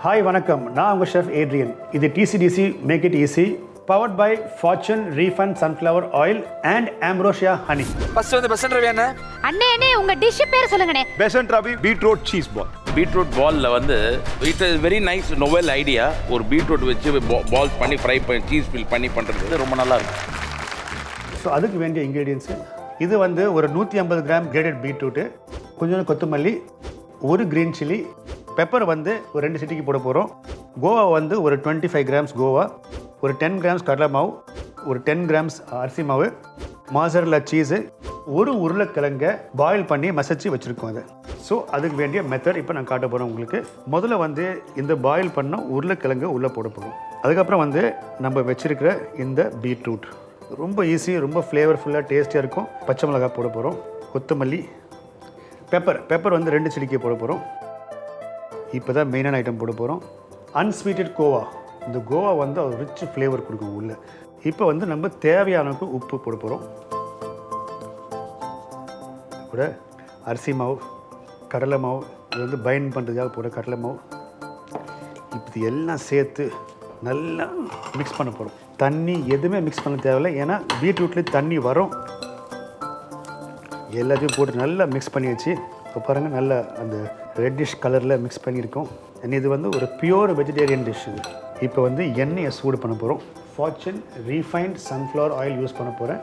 Hi வணக்கம், நான் உங்கள் ஷெஃப் ஏட்ரியன். இது TCDC Make it easy, powered by Fortune Refined Sunflower Oil and Ambrosia Honey. First வந்து பெசன்ட் ரவி அண்ணா. அண்ணே உங்க டிஷ் பேர் சொல்லுங்கண்ணே. Besant Ravi Beetroot Cheese Balls. Beetroot பால்ல வந்து it is very nice novel idea. ஒரு பீட்ரூட் வச்சு பால்ஸ் பண்ணி ஃப்ரை பண்ணி சீஸ் ஃபில் பண்ணி பண்ணுறது ரொம்ப நல்லா இருக்கும். ஸோ அதுக்கு வேண்டிய இன்க்ரீடியன்ஸு இது வந்து ஒரு 150 கிராம் கிரேடட் பீட்ரூட்டு, கொஞ்சம் கொத்தமல்லி, ஒரு க்ரீன் சில்லி, பெப்பர் வந்து ஒரு 2 சிட்டிக்கு போட போகிறோம். கோவா வந்து ஒரு 25 கிராம்ஸ் கோவா, ஒரு 10 கிராம்ஸ் கடலை மாவு, ஒரு 10 கிராம்ஸ் அரிசி மாவு, மாசரல்லா சீஸு, ஒரு உருளைக்கிழங்கை பாயில் பண்ணி மசிச்சு வச்சுருக்கோம் அதை. ஸோ அதுக்கு வேண்டிய மெத்தட் இப்போ நான் காட்ட போகிறேன் உங்களுக்கு. முதல்ல வந்து இந்த பாயில் பண்ண உருளைக்கிழங்கு உள்ளே போட போகிறோம். அதுக்கப்புறம் வந்து நம்ம வச்சுருக்கிற இந்த பீட்ரூட் ரொம்ப ஈஸி, ரொம்ப ஃப்ளேவர்ஃபுல்லாக டேஸ்டியாக இருக்கும். பச்சை மிளகாய் போட போகிறோம், கொத்தமல்லி, பெப்பர் வந்து 2 சிட்டிக்கை போட போகிறோம். இப்போ தான் மெயினான ஐட்டம் போட போகிறோம். அன்ஸ்வீட்டட் கோவா, இந்த கோவா வந்து ஒரு ரிச் ஃப்ளேவர் கொடுக்கும் உள்ள. இப்போ வந்து நம்ம தேவையானக்கு உப்பு போட போகிறோம். கூட அரிசி மாவு, கடலை மாவு, இது வந்து பைண்ட் பண்ணுறதுக்காக போட கடலை மாவு. இப்போ இது எல்லாம் சேர்த்து நல்லா மிக்ஸ் பண்ண போகிறோம். தண்ணி எதுவுமே மிக்ஸ் பண்ண தேவையில்லை, ஏன்னா பீட்ரூட்லேயே தண்ணி வரும். எல்லாத்தையும் போட்டு நல்லா மிக்ஸ் பண்ணி வச்சு இப்போ பாருங்கள், நல்ல அந்த ரெட்டிஷ் கலரில் மிக்ஸ் பண்ணியிருக்கோம். இது வந்து ஒரு பியூர் வெஜிடேரியன் டிஷ். இது இப்போ வந்து எண்ணெயை சூடு பண்ண போகிறோம். Fortune refined sunflower oil use பண்ண போகிறேன்.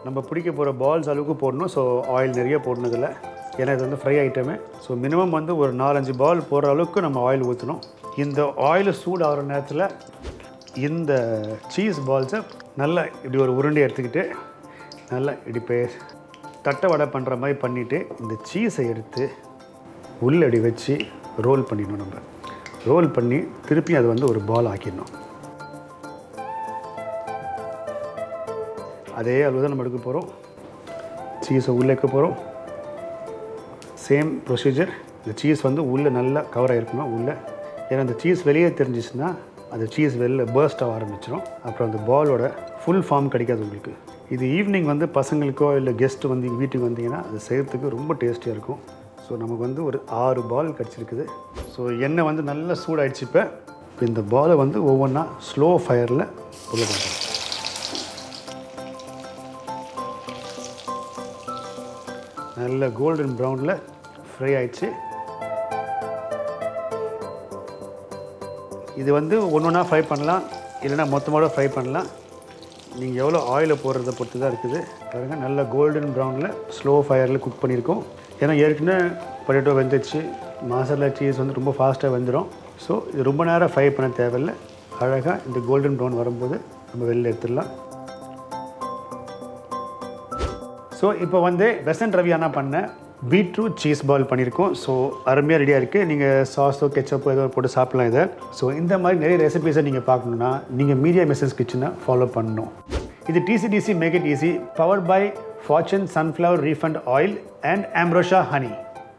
நம்ம பிடிக்க போகிற பால்ஸ் அளவுக்கு போடணும். ஸோ ஆயில் நிறைய போடணுதில்லை, ஏன்னா இது வந்து ஃப்ரை ஐட்டமே. ஸோ மினிமம் வந்து ஒரு 4-5 பால் போடுற அளவுக்கு நம்ம ஆயில் ஊற்றணும். இந்த ஆயில் சூடு ஆகிற நேரத்தில் இந்த சீஸ் பால்ஸை நல்லா இப்படி ஒரு உருண்டை எடுத்துக்கிட்டு நல்லா இப்படி தட்டை வடை பண்ணுற மாதிரி பண்ணிவிட்டு இந்த சீஸை எடுத்து உள்ளடி வச்சு ரோல் பண்ணிடணும். நம்ம ரோல் பண்ணி திருப்பி அதை வந்து ஒரு பால் ஆக்கிடணும். அதே அளவு தான் நம்ம எடுக்க போகிறோம். சீஸை உள்ளே வைக்க போகிறோம். Same procedure. இந்த சீஸ் வந்து உள்ளே நல்லா கவர் ஆகிருக்கணும் உள்ளே, ஏன்னா அந்த சீஸ் வெளியே தெரிஞ்சிச்சுன்னா அந்த சீஸ் வெளில பர்ஸ்ட் ஆக ஆரம்பிச்சிடும். அப்புறம் அந்த பாலோட ஃபுல் ஃபார்ம் கிடைக்காது உங்களுக்கு. இது ஈவினிங் வந்து பசங்களுக்கோ இல்லை கெஸ்ட்டு வந்து வீட்டுக்கு வந்தீங்கன்னா அது செய்கிறதுக்கு ரொம்ப டேஸ்டியாக இருக்கும். ஸோ நமக்கு வந்து ஒரு 6 பால் கிடச்சிருக்குது. ஸோ எண்ணெய் வந்து நல்லா சூடாகிடுச்சு. இப்போ இந்த பாலை வந்து ஒவ்வொன்றா ஸ்லோ ஃபயரில் உள்ள போடுறோம். நல்ல கோல்டன் ப்ரௌனில் ஃப்ரை ஆயிடுச்சு. இது வந்து ஒன்றா ஃப்ரை பண்ணலாம், இல்லைனா மொத்தமாக ஃப்ரை பண்ணலாம். நீங்கள் எவ்வளோ ஆயிலை போடுறத பொறுத்து தான் இருக்குது. பாருங்கள், நல்ல கோல்டன் ப்ரௌனில் ஸ்லோ ஃபயரில் குக் பண்ணியிருக்கோம். ஏன்னா ஏற்கனவே பொட்டேட்டோ வெந்துச்சு, மாசரல்லா சீஸ் வந்து ரொம்ப ஃபாஸ்ட்டாக வெந்துடும். ஸோ இது ரொம்ப நேரம் ஃப்ரை பண்ண தேவையில்லை. அழகாக இந்த கோல்டன் ப்ரௌன் வரும்போது நம்ம வெளியில் எடுத்துடலாம். ஸோ இப்போ வந்து பெசன்ட் ரவி அண்ணா பண்ண பீட்ரூட் சீஸ் பால் பண்ணியிருக்கோம். ஸோ அருமையாக ரெடியாக இருக்குது. நீங்கள் சாஸோ கெச்சப்போ ஏதோ போட்டு சாப்பிட்லாம் இதை. ஸோ இந்த மாதிரி நிறைய ரெசிபீஸை நீங்கள் பார்க்கணுன்னா நீங்கள் மீடியா மெசேஜ் கிச்சனை ஃபாலோ பண்ணணும். இது TCDC Make it easy, powered by Fortune Sunflower Refined Oil and Ambrosia Honey.